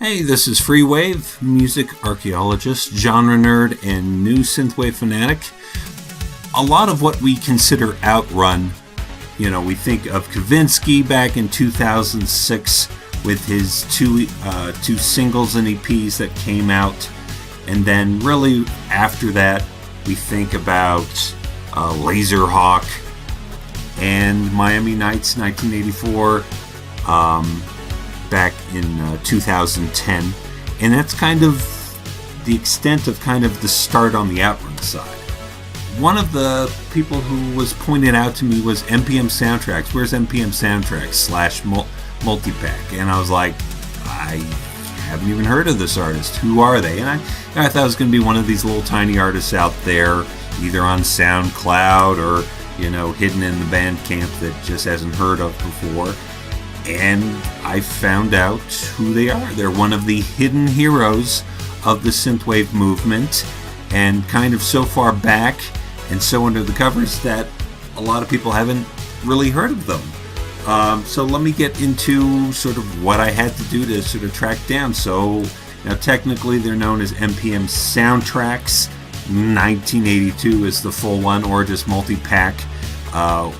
Hey, this is Freewave, music archaeologist, genre nerd, and new synthwave fanatic. A lot of what we consider outrun, we think of Kavinsky back in 2006 with his two singles and EPs that came out, and then really after that we think about Laserhawk and Miami Nights 1984. Back in 2010, and that's kind of the extent of kind of the start on the outrun side. One of the people who was pointed out to me was MPM Soundtracks. Where's MPM Soundtracks / Multipac? And I was like, I haven't even heard of this artist. Who are they? And I thought it was going to be one of these little tiny artists out there, either on SoundCloud or hidden in the Bandcamp that just hasn't heard of before. And I found out who they are. They're one of the hidden heroes of the synthwave movement, and kind of so far back and so under the covers that a lot of people haven't really heard of them. So let me get into sort of what I had to do to sort of track down. So now technically they're known as MPM Soundtracks. 1982 is the full one, or just Multipac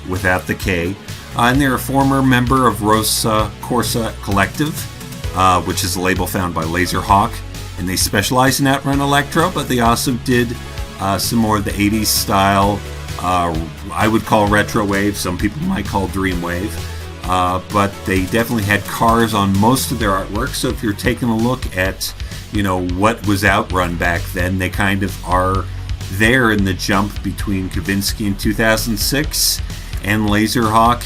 without the K. And they're a former member of Rosa Corsa Collective, which is a label found by Laserhawk. And they specialize in outrun electro, but they also did some more of the 80s style, I would call retro wave, some people might call dream wave. But they definitely had cars on most of their artwork. So if you're taking a look at, what was outrun back then, they kind of are there in the jump between Kavinsky in 2006 and Laserhawk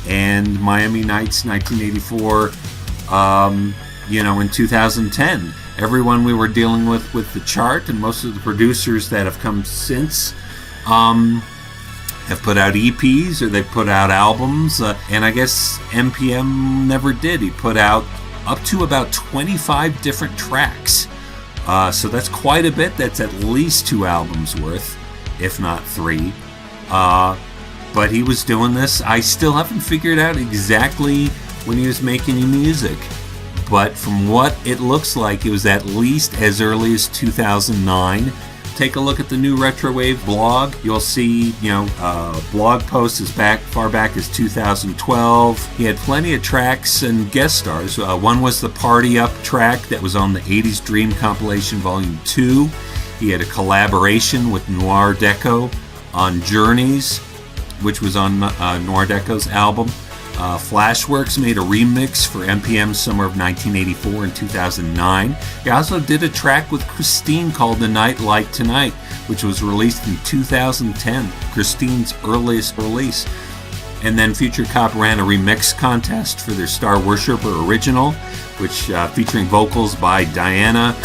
and Miami Nights 1984, in 2010. Everyone we were dealing with the chart, and most of the producers that have come since have put out EPs or they've put out albums, and I guess MPM never did. He put out up to about 25 different tracks. So that's quite a bit. That's at least 2 albums worth, if not 3. But he was doing this. I still haven't figured out exactly when he was making music. But from what it looks like, it was at least as early as 2009. Take a look at the new Retrowave blog. You'll see, blog posts as far back as 2012. He had plenty of tracks and guest stars. One was the Party Up track that was on the 80s Dream Compilation Volume 2. He had a collaboration with Noir Deco on Journeys, which was on Noir Deco's album. Flashworks made a remix for MPM summer of 1984 and 2009. He also did a track with Christine called The Night Like Tonight, which was released in 2010, Christine's earliest release. And then Future Cop ran a remix contest for their Star Worshipper original, which featuring vocals by Diana,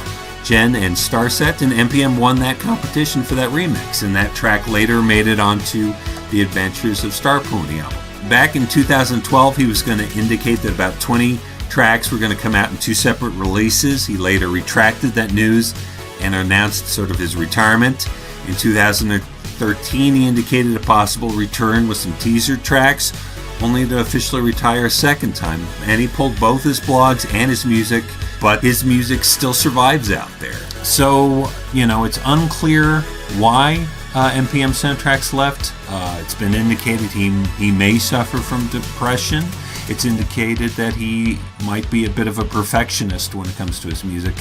Jen, and Starset, and MPM won that competition for that remix, and that track later made it onto The Adventures of Star Pony album. Back in 2012, he was going to indicate that about 20 tracks were going to come out in 2 separate releases. He later retracted that news and announced sort of his retirement. In 2013, he indicated a possible return with some teaser tracks, only to officially retire a second time. And he pulled both his blogs and his music, but his music still survives out there. So, it's unclear why MPM Soundtracks left. It's been indicated he may suffer from depression. It's indicated that he might be a bit of a perfectionist when it comes to his music.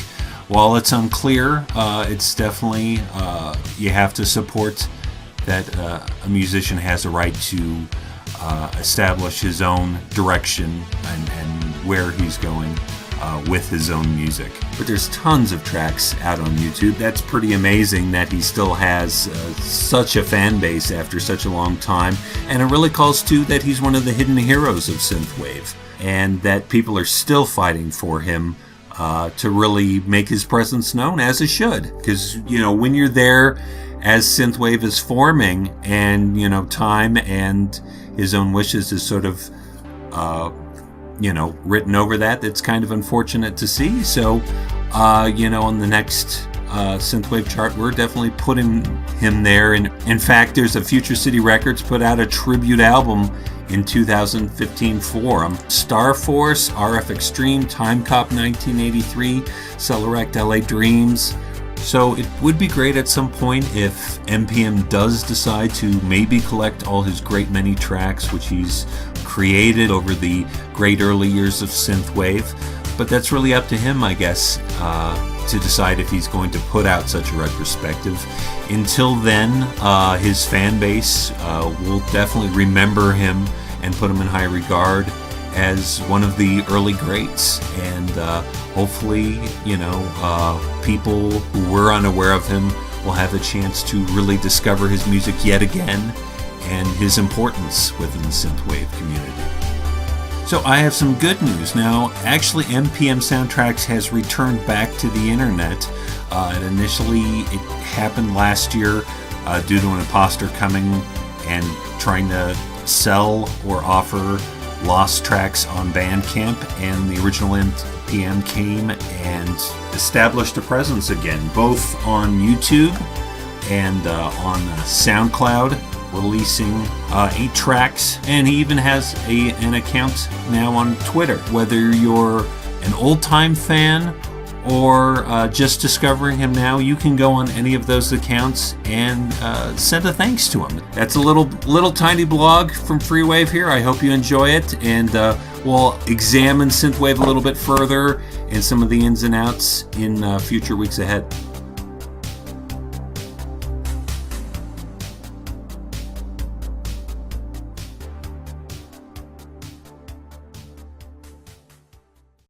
While it's unclear, it's definitely, you have to support that a musician has a right to establish his own direction and where he's going with his own music. But there's tons of tracks out on YouTube. That's pretty amazing that he still has such a fan base after such a long time. And it really calls to that he's one of the hidden heroes of synthwave, and that people are still fighting for him to really make his presence known, as it should. Because, when you're there as synthwave is forming, and, time and his own wishes is sort of written over that. That's kind of unfortunate to see. So, on the next synthwave chart, we're definitely putting him there. And in fact, there's a Future City Records put out a tribute album in 2015 for him. Star Force, RF Extreme, Time Cop 1983, Celerect LA Dreams. So it would be great at some point if MPM does decide to maybe collect all his great many tracks which he's created over the great early years of synthwave. But that's really up to him, I guess, to decide if he's going to put out such a retrospective. Until then, his fan base will definitely remember him and put him in high regard as one of the early greats. And hopefully, people who were unaware of him will have a chance to really discover his music yet again and his importance within the synthwave community. So I have some good news. Now, actually, MPM Soundtracks has returned back to the internet. Initially, it happened last year due to an imposter coming and trying to sell or offer lost tracks on Bandcamp, and the original MPM came and established a presence again, both on YouTube and on SoundCloud, releasing 8 tracks, and he even has an account now on Twitter. Whether you're an old-time fan or just discovering him now, you can go on any of those accounts and send a thanks to him. That's a little tiny blog from Freewave here. I hope you enjoy it, and we'll examine synthwave a little bit further and some of the ins and outs in future weeks ahead.